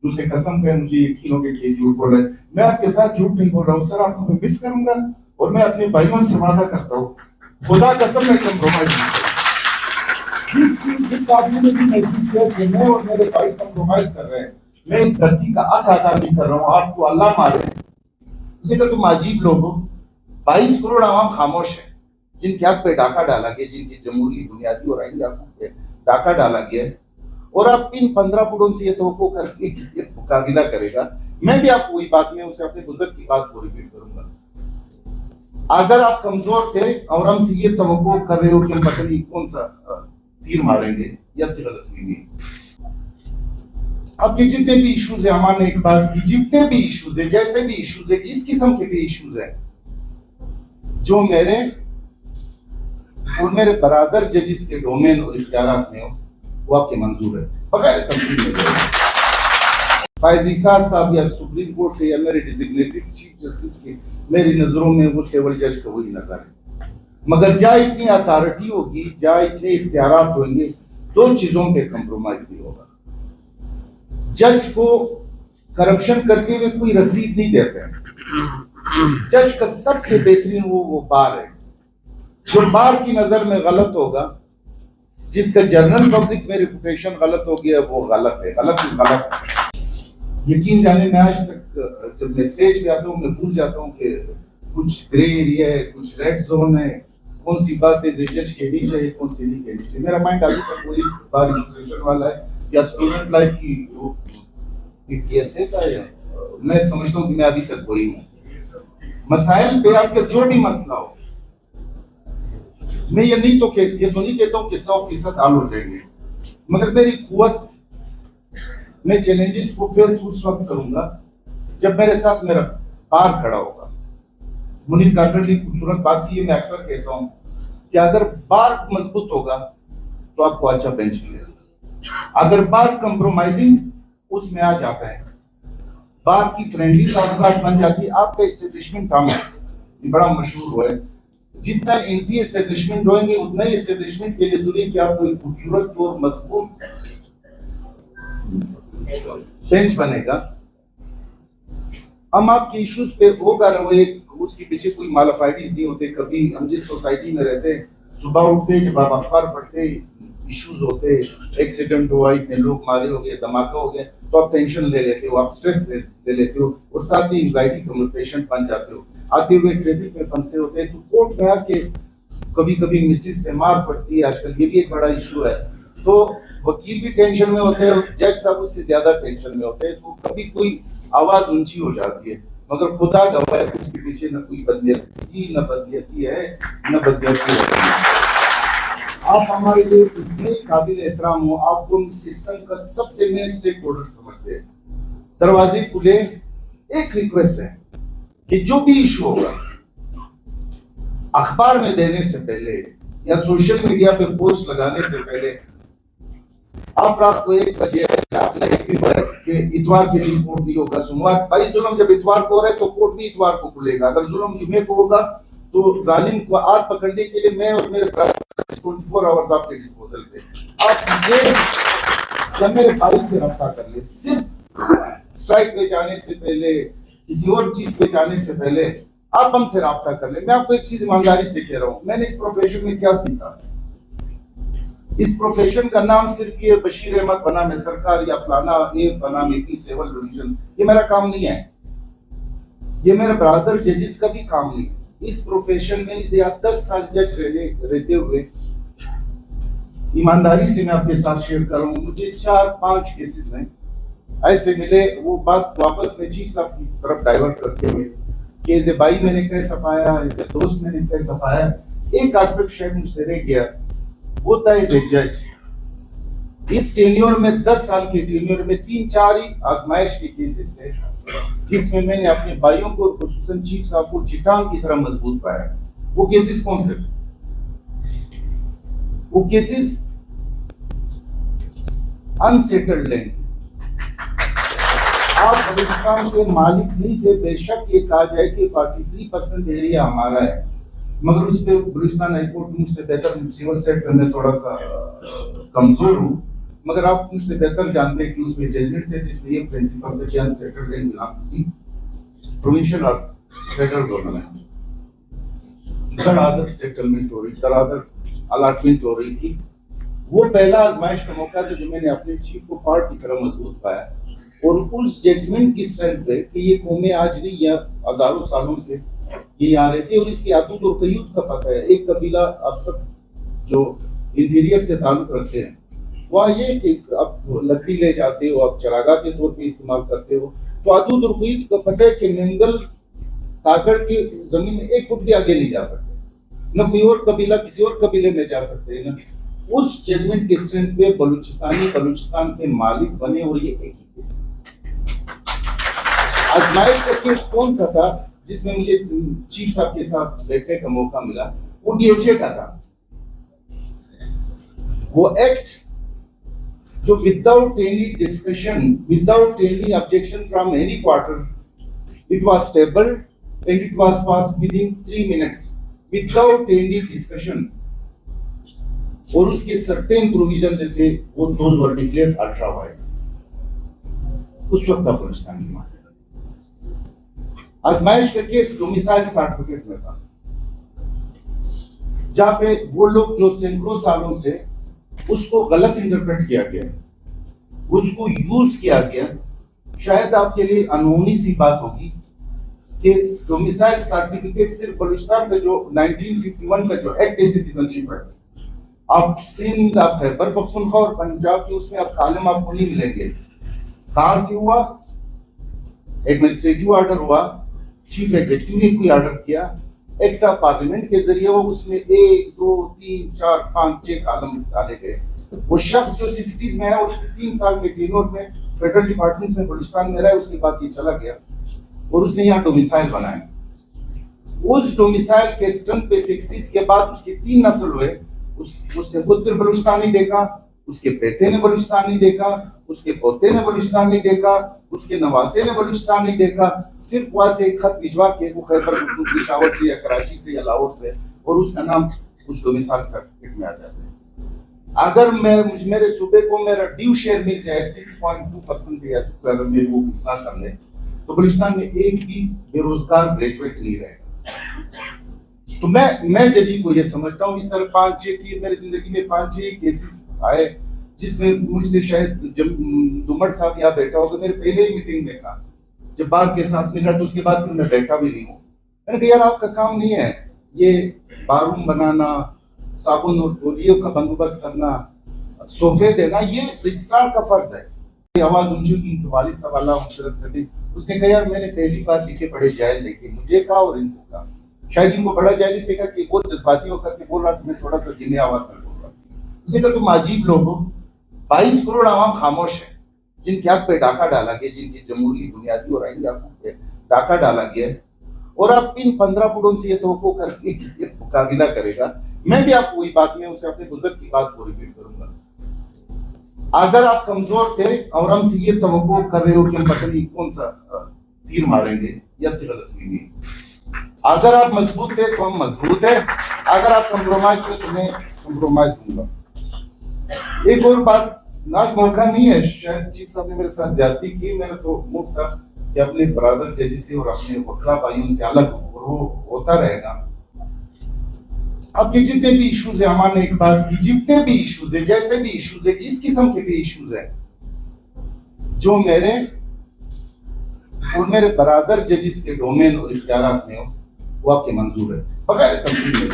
اس نے قسم کہے مجھے یقین ہو کہ یہ جھوٹ بول رہا ہے. میں آپ کے ساتھ جھوٹ نہیں بول رہا ہوں سر, آپ کو مس کروں گا اور میں اپنے بھائیوں سے وعدہ کرتا ہوں خدا قسم میں کمپرومائز نہیں کروں. جس آدمی نے بھی محسوس کیا کہ میں اور میرے بھائی کمپرومائز کر رہے ہیں, میں اس دھرتی کا حق ادا نہیں کر رہا ہوں, آپ کو اللہ مارے. اسے کہ تم عجیب لوگ ہو. 22 کروڑ عوام خاموش ہے جن کے حق پہ ڈاکہ ڈالا گیا, جن کی جمہوری بنیادی اور آئینی حقوق پہ ڈاکہ ڈالا گیا ہے, اور آپ ان 15 بڑوں سے یہ توقع کرتے کہ یہ مقابلہ کرے گا. میں بھی آپ کو وہی بات میں اسے اپنے بزرگ کی بات کو ریپیٹ کروں گا. اگر آپ کمزور تھے اور ہم سے یہ توقع کر رہے ہو کہ ہم پتہ نہیں کون سا تیر ماریں گے, یہ آپ کی غلط ہوئی نہیں. اب کے جتنے بھی ایشوز ہیں, امان نے ایک بات کی, جتنے بھی ایشوز ہیں, جیسے بھی ایشوز ہیں, جس قسم کے بھی ایشوز ہیں, جو میرے اور میرے برادر ججز کے ڈومین اور اختیارات میں ہو, وہ آپ کے منظور ہے بغیر تفصیل میں. فائز عیسیٰ صاحب یا سپریم کورٹ کے یا میرے ڈیزگنیٹڈ چیف جسٹس کے, میری نظروں میں وہ سیول جج کا وہی نظر ہے. مگر جہاں اتنی اتھارٹی ہوگی, جہاں اتنے اختیارات ہوئیں گے, 2 چیزوں پہ کمپرومائز نہیں ہوگا. جج کو کرپشن کرتے ہوئے کوئی رسید نہیں دیتے. جج کا سب سے بہترین وہ بار ہے جو بار کی نظر میں غلط ہوگا, جس کا جنرل پبلک میں ریپوٹیشن غلط ہو گیا, وہ غلط ہے. غلط. یقین جانے میں آج تک جب میں اسٹیج پہ آتا ہوں میں بھول جاتا ہوں کہ کچھ گرے ایریا ہے, کچھ ریڈ زون ہے, کون سی باتیں جج کہنی چاہیے, کون سی نہیں کہنی چاہیے. میرا مائنڈ ابھی تک وہی بار رجسٹریشن والا ہے یا اسٹوڈنٹ لائف کی کیسے کا ہے. میں سمجھتا ہوں کہ میں ابھی تک وہی ہوں. مسائل پہ آپ کا جو بھی مسئلہ ہو, میں یہ تو نہیں کہتا ہوں کہ 100% حل ہو جائیں گے, مگر میری قوت, میں چیلنجز کو فیس اس وقت کروں گا جب میرے ساتھ میرا بار کھڑا ہوگا. منیر کاکڑ نے خوبصورت بات کی ہے, میں اکثر کہتا ہوں کہ اگر بار مضبوط ہوگا تو آپ کو اچھا بینچ ملے گا. اگر بار کمپرومائزنگ اس میں آ جاتا ہے, بار کی فرینڈلی تعلقات بن جاتی ہے, آپ کا اسٹیبلشمنٹ کام ہے, بڑا مشہور ہوا ہے, جتنا اینٹی اسٹیبلشمنٹ ہوئیں گے اتنا ہی اسٹیبلشمنٹ کے لیے ضروری ہے کہ آپ کو ایک خوبصورت اور مضبوط بینچ بنے گا. ہم آپ کے ایشوز پہ ہوگا رویے, اس کے پیچھے کوئی مالافائڈیز نہیں ہوتے. کبھی ہم جس سوسائٹی میں رہتے, صبح اٹھتے, جب آپ اخبار پڑھتے, ایشوز ہوتے, ایکسیڈنٹ ہوا, اتنے لوگ مارے ہو گئے, دھماکہ ہو گیا, تو آپ ٹینشن لے لیتے ہو, آپ سٹریس لے لیتے ہو, اور ساتھ ہی انگزائٹی کا پیشنٹ بن جاتے ہو. آتے ہوئے ٹریفک میں پھنسے ہوتے ہیں, تو کورٹ میں آ کے کبھی کبھی مسز سے مار پڑتی ہے, آج کل یہ بھی ایک بڑا ایشو ہے. تو وکیل بھی ٹینشن میں ہوتے ہیں, جج صاحب اس سے زیادہ ٹینشن میں ہوتے ہیں, تو کبھی کوئی آواز اونچی ہو جاتی ہے. مگر خدا گواہ ہے اس کے پیچھے نہ کوئی بدنیتی نہ بدنیتی ہے, نہ بدنیتی ہے. آپ ہمارے لیے اتنے قابل احترام ہو, آپ کو اس سسٹم کا سب سے مین اسٹیک ہولڈر سمجھتے ہیں. دروازے کھلے. ایک ریکویسٹ ہے کہ جو بھی ایشو ہوگا اخبار میں دینے سے پہلے یا سوشل میڈیا پہ پوسٹ لگانے سے پہلے, آپ رات کو 1 بجے کہ اتوار کے دن کورٹ نہیں ہوگا, سوموار. بھائی ظلم جب اتوار کو ہو رہا ہے تو کورٹ بھی اتوار کو کھلے گا. اگر ظلم جمعے کو ہوگا تو ظالم کو ہاتھ پکڑنے کے لیے میں اور میرے 24 آورز آپ کے ڈسپوزل پہ. آپ مجھے یا میرے بھائی سے رابطہ کر لیں, صرف اسٹرائک پہ جانے سے پہلے, کسی اور چیز پہ جانے سے پہلے آپ ہم سے رابطہ کر لیں. میں آپ کو ایک چیز ایمانداری سے کہہ رہا ہوں, میں نے اس پروفیشن میں کیا سیکھا. اس پروفیشن کا نام صرف یہ بشیر احمد بنا میں سرکار یا فلانا اے بنا میں کی سیول ڈویژن, یہ میرا کام نہیں ہے, یہ میرے برادر ججز کا بھی کام نہیں. اس پروفیشن میں اس 10 سال جج رہتے ہوئے ایمانداری سے میں آپ کے ساتھ شیئر کر رہا ہوں, مجھے 4-5 کیسز میں ایسے ملے, وہ بات واپس میں چیف صاحب کی طرف ڈائیورٹ کرتے ہوئے کہ ایز اے بھائی میں نے کیسا پایا, ایز اے دوست میں نے کیسا پایا. ایک آسپیکٹ شاید مجھ سے رہ گیا, وہ تھا ایز اے جج. اس ٹینیور میں 10 سال کے ٹینیور میں 3-4 ہی آزمائش کے کیسز تھے جس میں نے اپنے بھائیوں کو, خصوصاً چیف صاحب کو, چٹان کی طرح مضبوط پایا. وہ کیسز کون سے تھے؟ وہ کیسز انسیٹلڈ لینڈ. آپ بلوچستان کے مالک نہیں تھے, بے شک یہ کہا جائے کہ 43% ایریا ہمارا ہے, مگر اس پہ بلوچستان ہائی کورٹ مجھ سے بہتر, سیول سیٹ پہ میں تھوڑا سا کمزور ہوں, مگر آپ مجھ سے بہتر جانتے ہیں کہ اس میں ججمنٹ سے اس میں یہ پرنسپل تھا کہ انسیٹلڈ لینڈ بلانگ ٹو پروونشل اور فیڈرل گورنمنٹ. دھڑادھڑ سیٹلمنٹ ہو رہی, دھڑادھڑ الاٹمنٹ ہو رہی تھی. وہ پہلا آزمائش کا موقع تھا جو میں نے اپنے چیف کو پارٹ کی طرح مضبوط پایا, اور اس ججمنٹ کی اسٹرینتھ پہ کہ یہ قومیں آج نہیں یا ہزاروں سالوں سے یہ آ رہے تھے, اور اس کی عدود اور قیود کا پتہ ہے. ایک قبیلہ آپ سب جو انٹیریئر سے تعلق رکھتے ہیں, وہاں یہ کہ آپ لکڑی لے جاتے ہو, آپ چراگاہ کے طور پہ استعمال کرتے ہو, تو عدود اور قیود کا پتہ ہے کہ منگل کاکڑ کی زمین میں ایک فٹ بھی آگے نہیں جا سکتے, نہ کوئی اور قبیلہ کسی اور قبیلے میں جا سکتے ہیں. اس ججمنٹ کی اسٹرینتھ پہ بلوچستان کے مالک بنے, اور یہ ایک ہی کیس. آزمائش کا کیس کون سا تھا جس میں مجھے چیف صاحب کے ساتھ بیٹھنے کا موقع ملا؟ وہ DHA کا تھا. وہ ایکٹ جو without any discussion, without any objection from any quarter, it was tabled and it was passed within 3 minutes without any discussion. اور اس کے certain provisions تھے, وہ those were declared ultra vires. اس وقت تھا بلوچستان کی ماجرا. آزمائش کا کیس ڈومیسائل سرٹیفکیٹ میں تھا, جہاں پہ وہ لوگ جو سینکڑوں سالوں سے اس کو غلط انٹرپریٹ کیا گیا, اس کو یوز کیا گیا. شاید آپ کے لیے انہونی سی بات ہوگی کہ ڈومیسائل سرٹیفکیٹ صرف بلوچستان کا جو 1951 کا جو ایکٹ سٹیزن شپ ہے, آپ سندھ, آپ خیبر پختونخوا اور پنجاب کے اس میں آپ کالم آپ کو نہیں ملیں گے. کہاں سے ہوا؟ ایڈمنسٹریٹو آرڈر ہوا, چیف ایگزیکٹو نے کوئی آرڈر کیا, ایکٹ آف پارلیمنٹ کے ذریعے وہ اس میں 1 2 3 4 5 6 کالم ڈالے گئے. وہ شخص جو 60s میں ہے, اس 3 سال کے ٹینور میں فیڈرل ڈپارٹمنٹس میں بلوچستان میں رہا, اس کے بعد یہ چلا گیا اور اس نے یہاں ڈومیسائل بنایا. اس ڈومیسائل کے اسٹرنتھ پہ 60s کے بعد اس کے 3 نسل ہوئے. اس نے خود پھر بلوچستان نہیں دیکھا, اس کے بیٹے نے بلوچستان نہیں دیکھا, اس کے پوتے نے بلوچستان نہیں دیکھا, اس کے نواسے نے بلوچستان نہیں دیکھا. صرف وہاں سے ایک خط بھجوا کے وہ خیبر پختونخوا سے یا کراچی سے یا لاہور سے, اور اس کا نام اس ڈومیسائل سرٹیفکیٹ میں آ جاتا ہے. اگر میرے صوبے کو میرا ڈیو شیئر مل جائے 6.2% یا اگر میری وہ اصلاح کر لے, تو بلوچستان میں ایک بھی بے روزگار گریجویٹ نہیں رہے گا. تو میں ججی کو یہ سمجھتا ہوں, اس طرح 5-6 کی میری زندگی میں 5-6 کیسز آئے جس میں مجھ سے شاید دمڑ صاحب یہاں بیٹھا ہوگا, میرے پہلے ہی میٹنگ میں کہا جب بار کے ساتھ مل رہا تو اس کے بعد پھر میں بیٹھا بھی نہیں ہوں. میں نے کہا یار آپ کا کام نہیں ہے یہ باروم بنانا, صابن اور تولیوں کا بندوبست کرنا, صوفے دینا, یہ رجسٹرار کا فرض ہے. آواز اونچی کی ان کے والد صاحب اللہ مغفرت کرتے, اس نے کہا یار میں نے پہلی بار لکھے پڑھے جائل دیکھے, مجھے کہا اور ان کو کہا, شاید ان کو بڑا جائل اس نے کہا کہ بہت جذباتی ہو کر کے بول رہا تھا, میں تھوڑا سا دھیمی آواز میں بول رہا. اس نے کہا تم عجیب لوگ ہو, 22 کروڑ عوام خاموش ہیں جن کے حق پہ ڈاکہ ڈالا گیا, جن کی جمہوری بنیادی اور آئینی حقوق پہ ڈاکہ ڈالا گیا ہے, اور آپ ان 15 بوڑھوں سے یہ توقع کر کے مقابلہ کرے گا. میں بھی آپ کو وہی بات میں اسے اپنے بزرگ کی بات کو ریپیٹ کروں گا. اگر آپ کمزور تھے اور ہم سے یہ توقع کر رہے ہو کہ ہم پتہ نہیں کون سا تیر ماریں گے, یہ آپ کی غلط ہوئی نہیں. اگر آپ مضبوط تھے تو ہم مضبوط ہیں, اگر آپ کمپرومائز تھے تو میں کمپرومائز دوں گا. ایک اور بات, آج موقع نہیں ہے, شاید چیف صاحب نے میرے ساتھ زیادتی کی, میں نے تو موقع تھا کہ اپنے برادر ججی سے اور اپنے وکلا بھائیوں سے الگ ہوتا رہے گا. اب کے جتنے بھی ایشوز ہیں, ہمارے ایک بات کی, جتنے بھی ایشوز ہیں, جیسے بھی ایشوز ہیں, جس قسم کے بھی ایشوز ہیں, جو میرے اور میرے برادر ججز کے ڈومین اور اختیارات میں ہو, وہ آپ کے منظور ہے بغیر تمثیل میں.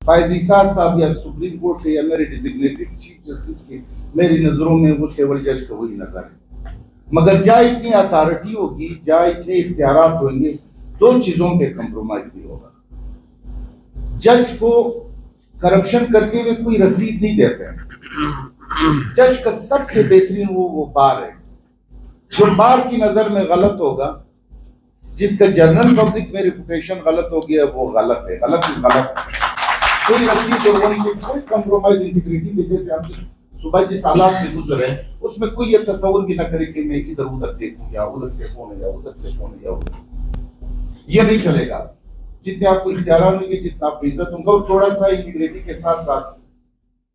فائز عیسیٰ صاحب یا سپریم کورٹ کے یا میرے ڈیزگنیٹڈ چیف جسٹس کے میری نظروں میں وہ سیول جج کا وہی نظر ہے. مگر جہاں اتنی اتھارٹی ہوگی, جہاں اتنے اختیارات ہوئیں گے, 2 چیزوں پہ کمپرومائز نہیں ہوگا. جج کو کرپشن کرتے ہوئے کوئی رسید نہیں دیتے ہیں. جج کا سب سے بہترین وہ بار ہے, جو بار کی نظر میں غلط ہوگا, جس کا جنرل پبلک میں ریپوٹیشن غلط ہو گیا, وہ غلط ہے, غلط ہے, غلط. کوئی رسید اور کوئی کمپرومائز انٹیگریٹی پہ, جیسے ہم صبح جس حالات سے گزرے اس میں کوئی یہ تصور بھی نہ کرے کہ میں ادھر ادھر دیکھوں, یا ادھر سے فون ہے, یا ادھر سے فون ہے, یا ادھر سے. یہ نہیں چلے گا. جتنے آپ کو اختیارات ہوں گے, جتنا آپ کو عزت ہوں گا, اور تھوڑا سا انٹیگریٹی کے ساتھ ساتھ